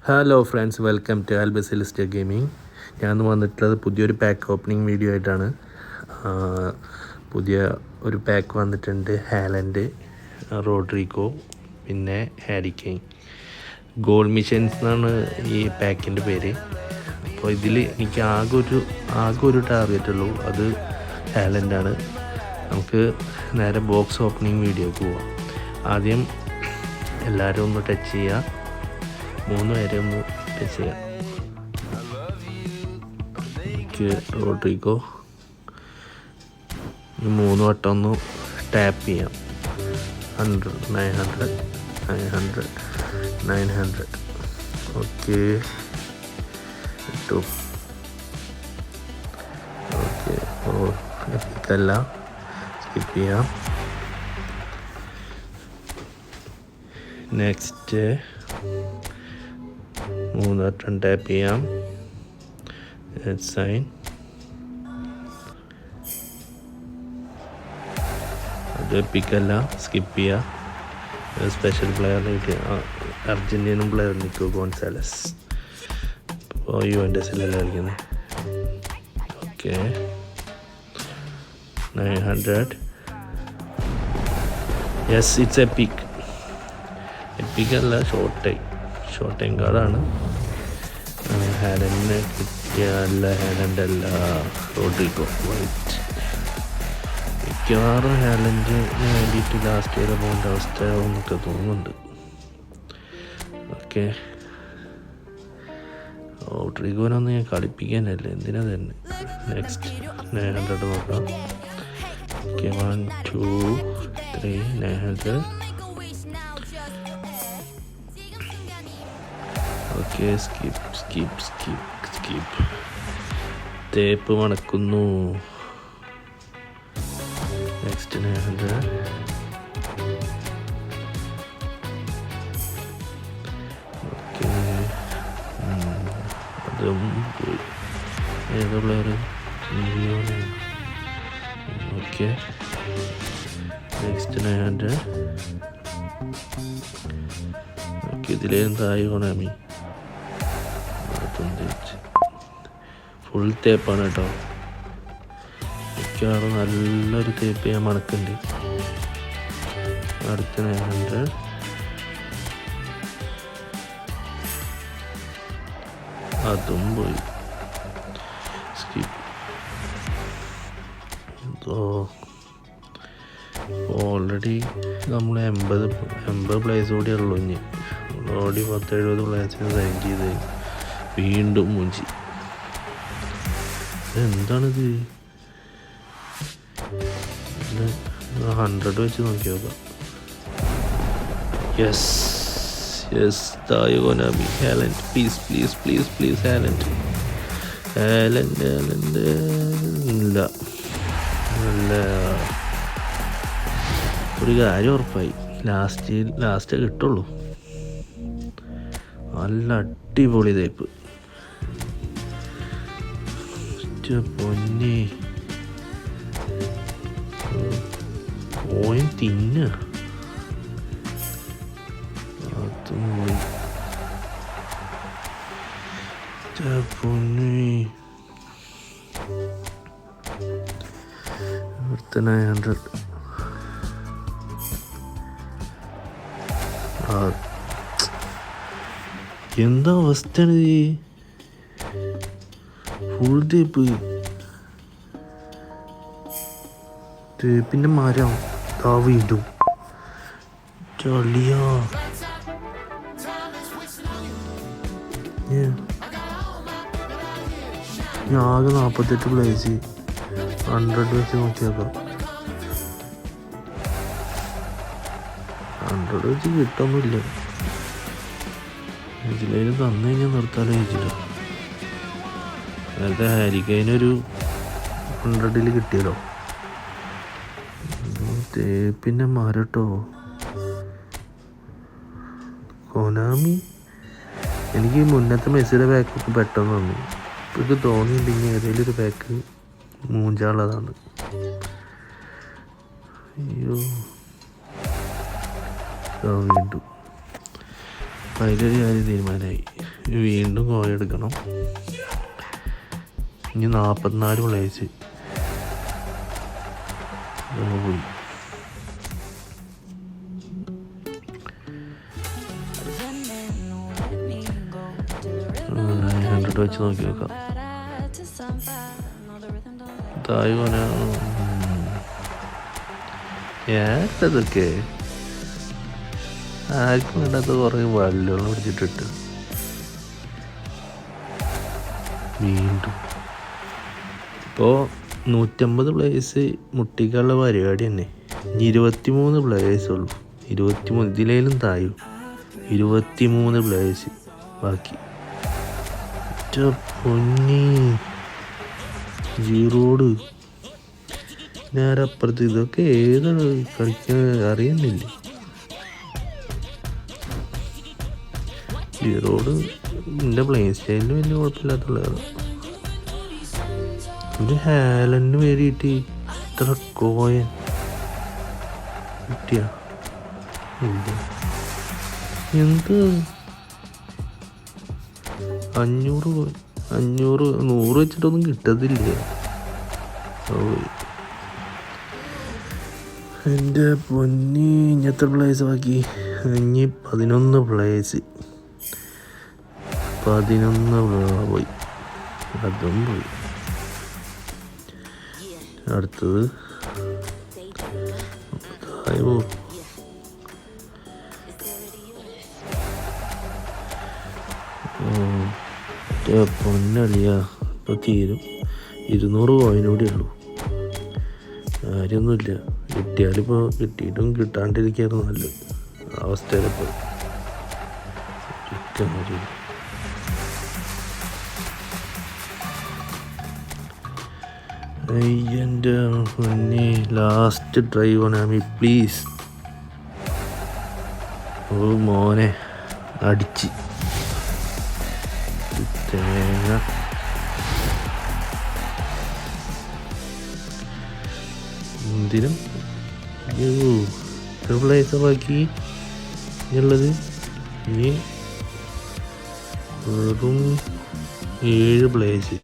Hello friends, welcome to ആൽബസിലിസ്റ്റ gaming. ഞാൻ വന്നിട്ടുള്ളത് പുതിയൊരു പാക്ക് ഓപ്പണിംഗ് വീഡിയോ ആയിട്ടാണ്. പുതിയ ഒരു പാക്ക് വന്നിട്ടുണ്ട്. ഹാലൻഡ്, റോഡ്രിഗോ, പിന്നെ ഹാരി കെയ്ൻ. ഗോൾ മിഷൻസ് എന്നാണ് ഈ പാക്കിൻ്റെ പേര്. അപ്പോൾ ഇതിൽ എനിക്ക് ആകെ ഒരു ടാർഗറ്റ് ഉള്ളൂ, അത് ഹാലൻഡാണ്. നമുക്ക് നേരെ ബോക്സ് ഓപ്പണിംഗ് വീഡിയോക്ക് പോവാം. ആദ്യം എല്ലാവരും ഒന്ന് ടച്ച് ചെയ്യുക, 3 പേരെ ഒന്ന് ടച്ച് ചെയ്യാം. റോഡ്രിഗോ ഈ 3 വട്ടം ഒന്ന് ടാപ്പ് ചെയ്യാം. 100, 900, 900, 900. ഓക്കെ, ഇട്ടു. ഓക്കെ, എത്തിക്കല്ല, സ്കിപ്പ് ചെയ്യാം. നെക്സ്റ്റ് 3 വട്ടം ടാപ്പ് ചെയ്യാം. സൈൻ, അത് എപ്പിക്കല്ല, സ്കിപ്പ് ചെയ്യുക. സ്പെഷ്യൽ പ്ലെയറിന് അർജൻറ്റീനൻ പ്ലെയർ നിക്കോ ഗോൺസാലസ്. ഇപ്പോൾ യുവൻ്റസിലല്ല കളിക്കുന്നത്. ഓക്കെ, 900. Yes, it's epic. എപ്പിക്കല്ല, ഷോർട്ട് ടൈം കാർഡാണ്. ഹാലൻഡിനെ കിട്ടിയല്ല, ഹാലൻഡല്ല, റോഡ്രിഗോ. വൈറ്റ്. മിക്കവാറും ഹാലൻഡിന് വേണ്ടിയിട്ട് ലാസ്റ്റ് ചെയ്ത് പോകേണ്ട അവസ്ഥയാവും എന്നൊക്കെ തോന്നുന്നുണ്ട്. ഓക്കെ, റോഡ്രിഗോനൊന്നും ഞാൻ കളിപ്പിക്കാനല്ലേ, എന്തിനാ തന്നെ. നെക്സ്റ്റ് 900 നോക്കാം. ഓക്കെ, 1, 2, 3, 900. Okay, skip. തേപ്പ് മണക്കുന്നു. നെക്സ്റ്റ് 900. ഓക്കെ, അതും പോയി. ഏതോ പ്ലെയർ? Okay, next 900. ഓക്കെ, ഇതിലെന്തായി കൊണാമി? ഫുൾ തേപ്പാണ് കേട്ടോ. മിക്കവാറും നല്ലൊരു തേപ്പ് ഞാൻ മണക്കുന്നുണ്ട്. അടുത്ത 900. അതും പോയി. സ്കിപ്പ്. ഓൾറെഡി നമ്മൾ 80 പ്ലേസ് കൂടി ഉള്ളൂ. ഇനി ഓൾറെഡി 10-70 പ്ലേസിന് സൈൻ ചെയ്ത് വീണ്ടും മൂഞ്ചി. എന്താണിത്? 100 വെച്ച് നോക്കി നോക്കാം. യെസ്, തായോ കൊനാമി. ഹാലൻഡ്, പ്ലീസ് ഹാലൻഡ് ഇല്ല. നല്ല ഒരു കാര്യം ഉറപ്പായി, ലാസ്റ്റേ കിട്ടുള്ളൂ. നല്ല അടിപൊളി തേപ്പ്. പൊന്നെ, ഓൻ തിന്ന. അതും പോയി. പൊന്നെ, അടുത്ത 900. എന്താ അവസ്ഥയാണ് ഇത്? ഫുൾ തേപ്പിൻ്റെ മരം വീണ്ടും ചളിയാ. ഞാൻ ആകെ 48 പ്ലേസ് 100 വെച്ച് നോക്കിയേക്കാം. 100 വെച്ച് കിട്ടൊന്നുമില്ല. ഇതിലേലും തന്നു കഴിഞ്ഞാൽ നിർത്താലോ ചോദിച്ചില്ല. നേരത്തെ ഹാരി കെയ്നൊരു 100 കിട്ടിയല്ലോ. തേപ്പിൻ്റെ മരട്ടോ. കൊനാമി, എനിക്ക് മുന്നത്തെ മെസ്സിയുടെ ബാക്കൊക്കെ പെട്ടെന്ന് തന്നു. ഇപ്പോഴേക്ക് തോന്നിയിട്ടുണ്ടെങ്കിൽ ഏതെങ്കിലും ഒരു ബാക്ക് മൂഞ്ചാനുള്ളതാണ്. അയ്യോ, വീണ്ടും അതിലൊരു കാര്യം തീരുമാനമായി. വീണ്ടും കോയ എടുക്കണം. ഇനി 44 പ്ലേസ് പോയി. വെച്ച് നോക്കി നോക്കാം. തായ് പോന ഏതൊക്കെ ആർക്കും വേണ്ടാത്ത കുറേ വെള്ളം പിടിച്ചിട്ടിട്ട് വീണ്ടും ഇപ്പോൾ 150 പ്ലേസ് മുട്ടിക്കാനുള്ള പരിപാടി തന്നെ. ഇനി 23 പ്ലേയേഴ്സ് ഉള്ളൂ. 23 ഇതിലേലും തായും 23 പ്ലേയേഴ്സ് ബാക്കി. പൊന്നി ജീറോഡ് നേരെ അപ്പുറത്ത്. ഇതൊക്കെ ഏതാണ് കളിക്കാൻ അറിയുന്നില്ല. ജീറോഡ് എൻ്റെ പ്ലെയിൻ സ്റ്റൈലിന് വലിയ കുഴപ്പമില്ലാത്തുള്ളതാണ്. ഒരു ഹാലൻഡ് വേറിയിട്ട് ഇത്ര കോയൻ കിട്ടിയ എന്ത് 500 100 വെച്ചിട്ടൊന്നും കിട്ടത്തില്ല. എൻ്റെ പൊന്നി ഇങ്ങനത്തെ പ്ലേസ് ബാക്കി. ഇനി 11 പ്ലേസ് 11 പോയി. അതും പോയി. അടുത്തത് പൊന്നളിയ ഇപ്പോൾ തീരും. 200 കോയിനൂടെ ഉള്ളൂ. കാര്യമൊന്നുമില്ല. കിട്ടിയാലിപ്പോൾ കിട്ടിയിട്ടും കിട്ടാണ്ടിരിക്കുകയായിരുന്നു നല്ലത് അവസ്ഥയിലിപ്പോൾ. എൻ്റെ പൊന്നെ ലാസ്റ്റ് ഡ്രൈവ് ആണ് പ്ലീസ്. ഓ മോനെ അടിച്ച് തേങ്ങ. എന്തിനും പ്ലേസ് ബാക്കി ഉള്ളത്. ഇനി വെറും 7 പ്ലേസ്.